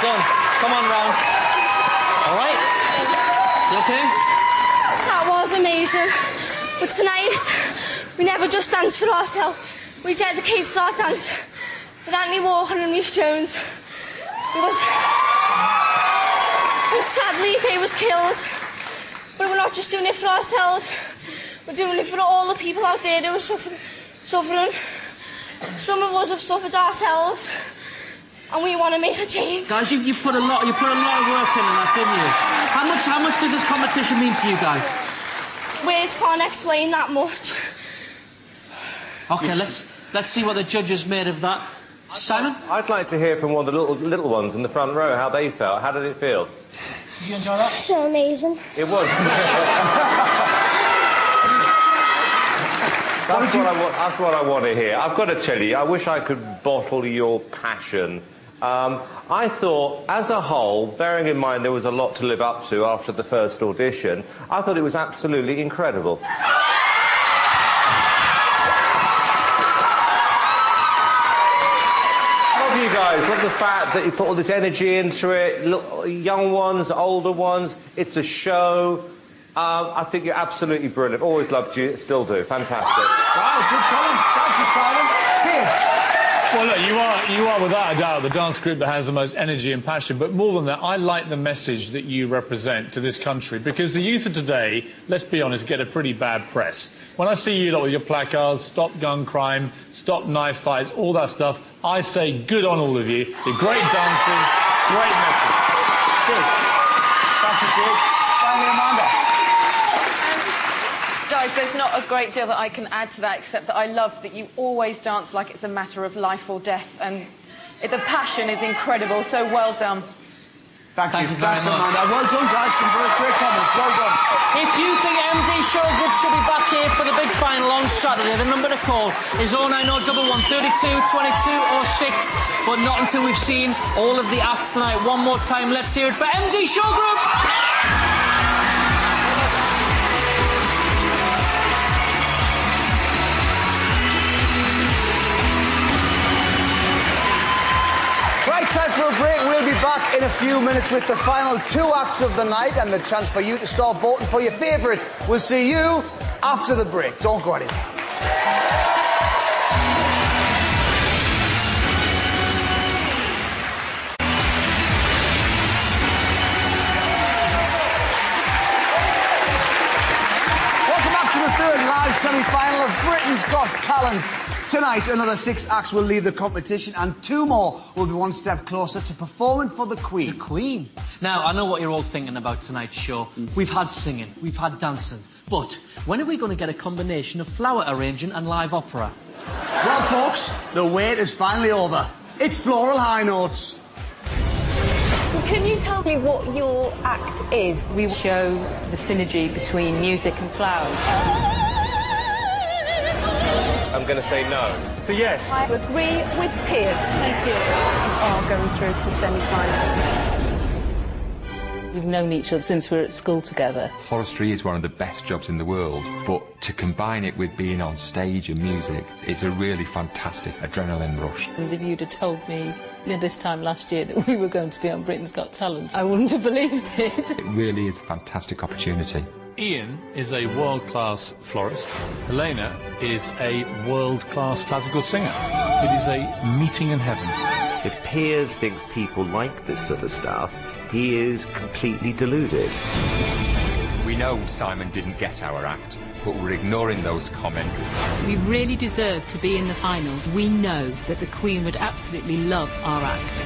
done. Come on round. All right? You okay? That was amazing. But tonight, we never just danced for ourselves. We dedicated our dance to Anthony Walker and Rhys Jones. Because sadly, they was killed. But we're not just doing it for ourselves. We're doing it for all the people out there who are suffering. Some of us have suffered ourselves, and we want to make a change. Guys, you put a lot of work in that, didn't you? How much does this competition mean to you guys? Words can't explain that much. Okay, let's see what the judges made of that. Simon? I'd like to hear from one of the little ones in the front row how they felt. How did it feel? Did you enjoy that? So amazing. It was. That's what I want to hear. I've got to tell you, I wish I could bottle your passion. I thought, as a whole, bearing in mind there was a lot to live up to after the first audition, I thought it was absolutely incredible. Love you guys. Love the fact that you put all this energy into it. Look, young ones, older ones. It's a show. I think you're absolutely brilliant. Always loved you. Still do. Fantastic. Wow, good comments. Thank you, Simon. Piers. Well, look, you are without a doubt the dance group that has the most energy and passion. But more than that, I like the message that you represent to this country, because the youth of today, let's be honest, get a pretty bad press. When I see you lot with your placards, stop gun crime, stop knife fights, all that stuff, I say good on all of you. You're great dancers, great message. Good. Thank you, Piers. Finally, Amanda. Guys, there's not a great deal that I can add to that, except that I love that you always dance like it's a matter of life or death, and the passion is incredible, so well done. Thank you. Thanks, Amanda. Well done, guys. Some very great comments. Well done. If you think MD Show Group should be back here for the big final on Saturday, the number to call is 090 11 32 22 or 6, but not until we've seen all of the acts tonight. One more time, let's hear it for MD Show Group! Right, time for a break. We'll be back in a few minutes with the final 2 acts of the night and the chance for you to start voting for your favourites. We'll see you after the break. Don't go anywhere. Welcome back to the third live semi-final of Britain's Got Talent. Tonight, another 6 acts will leave the competition, and 2 more will be one step closer to performing for the Queen. The Queen? Now, I know what you're all thinking about tonight's show. We've had singing, we've had dancing, but when are we going to get a combination of flower arranging and live opera? Well, folks, the wait is finally over. It's Floral High Notes. Can you tell me what your act is? We show the synergy between music and flowers. I'm going to say no. So yes. I agree with Piers. Thank you. Are going through to the semi-final. We've known each other since we were at school together. Forestry is one of the best jobs in the world, but to combine it with being on stage and music, it's a really fantastic adrenaline rush. And if you'd have told me this time last year that we were going to be on Britain's Got Talent, I wouldn't have believed it. It really is a fantastic opportunity. Ian is a world-class florist. Helena is a world-class classical singer. It is a meeting in heaven. If Piers thinks people like this sort of stuff, he is completely deluded. We know Simon didn't get our act, but we're ignoring those comments. We really deserve to be in the final. We know that the Queen would absolutely love our act.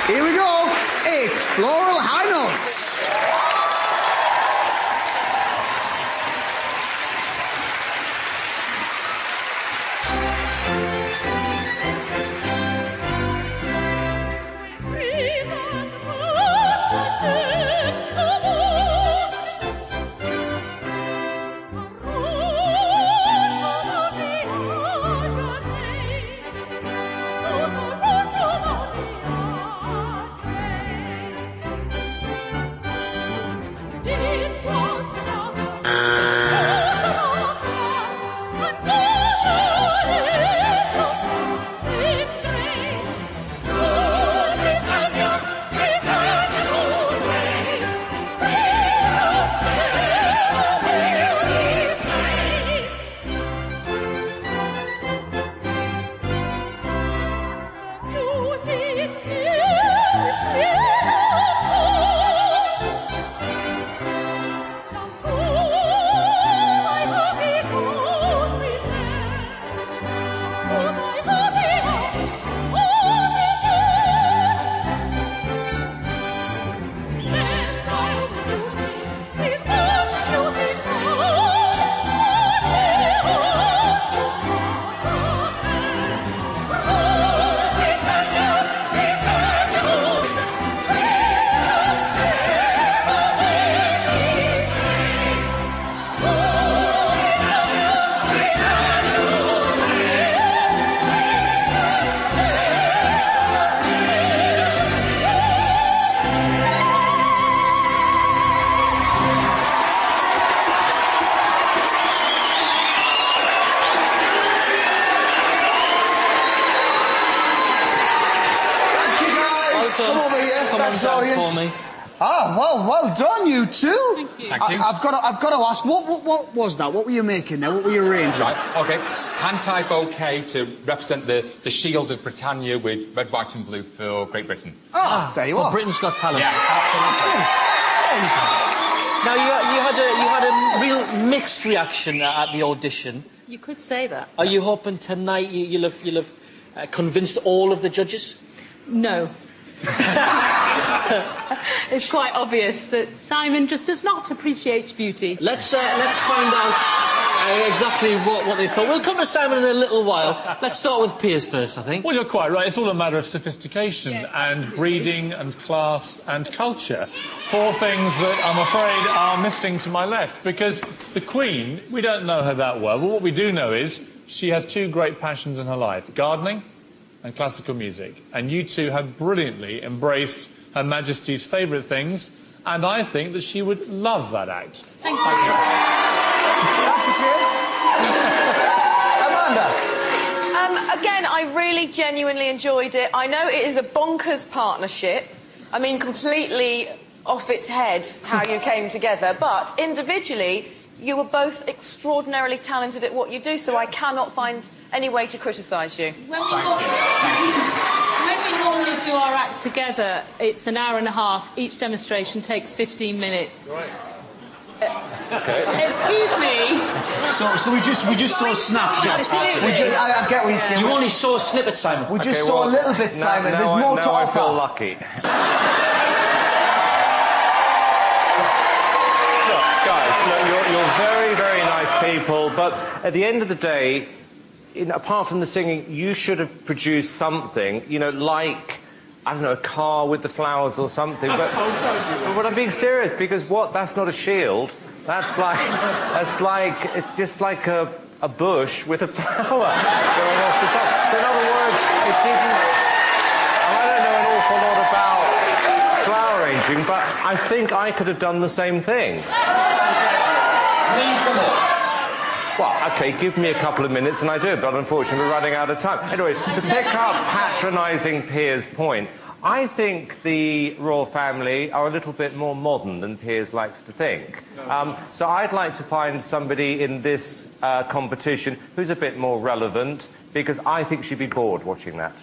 Here we go. It's Floral High Notes. so come over here. come on Thanks, down audience. for me. Ah, well done, you two. Thank you. Thank you. I've got to ask, what was that? What were you making there? What were you arranging? Right, OK. Hand-tie bouquet to represent the shield of Britannia with red, white and blue for Great Britain. Ah, there you For are. Britain's Got Talent. Yeah. Absolutely. There you go. Now, you had a real mixed reaction at the audition. You could say that. Are you hoping tonight you'll have convinced all of the judges? No. It's quite obvious that Simon just does not appreciate beauty. Let's find out exactly what they thought. We'll come to Simon in a little while. Let's start with Piers first, I think. Well, you're quite right. It's all a matter of sophistication and breeding and class and culture. Four things that I'm afraid are missing to my left. Because the Queen, we don't know her that well. But what we do know is she has two great passions in her life, gardening and classical music. And you two have brilliantly embraced Her Majesty's favourite things. And I think that she would love that act. Thank you. Amanda. Again, I really genuinely enjoyed it. I know it is a bonkers partnership. I mean, completely off its head how you came together. But individually, you were both extraordinarily talented at what you do, so I cannot find any way to criticise you. When we normally do our act together, it's an hour and a half. Each demonstration takes 15 minutes. Right. Excuse me. So we just saw snapshots. I get what you're saying. You only saw a snippet, Simon. We just saw a little bit, Simon. There's more to I offer. feel lucky. Look, you're very, very nice people, but at the end of the day, apart from the singing, you should have produced something, like, I don't know, a car with the flowers or something. But I'm being serious, because that's not a shield. It's just like a bush with a flower going off the side. So in other words, it didn't... I don't know an awful lot about flower arranging, but I think I could have done the same thing. Well, OK, give me a couple of minutes and I do, but unfortunately we're running out of time. Anyways, to pick up patronising Piers' point, I think the royal family are a little bit more modern than Piers likes to think. So I'd like to find somebody in this competition who's a bit more relevant, because I think she'd be bored watching that.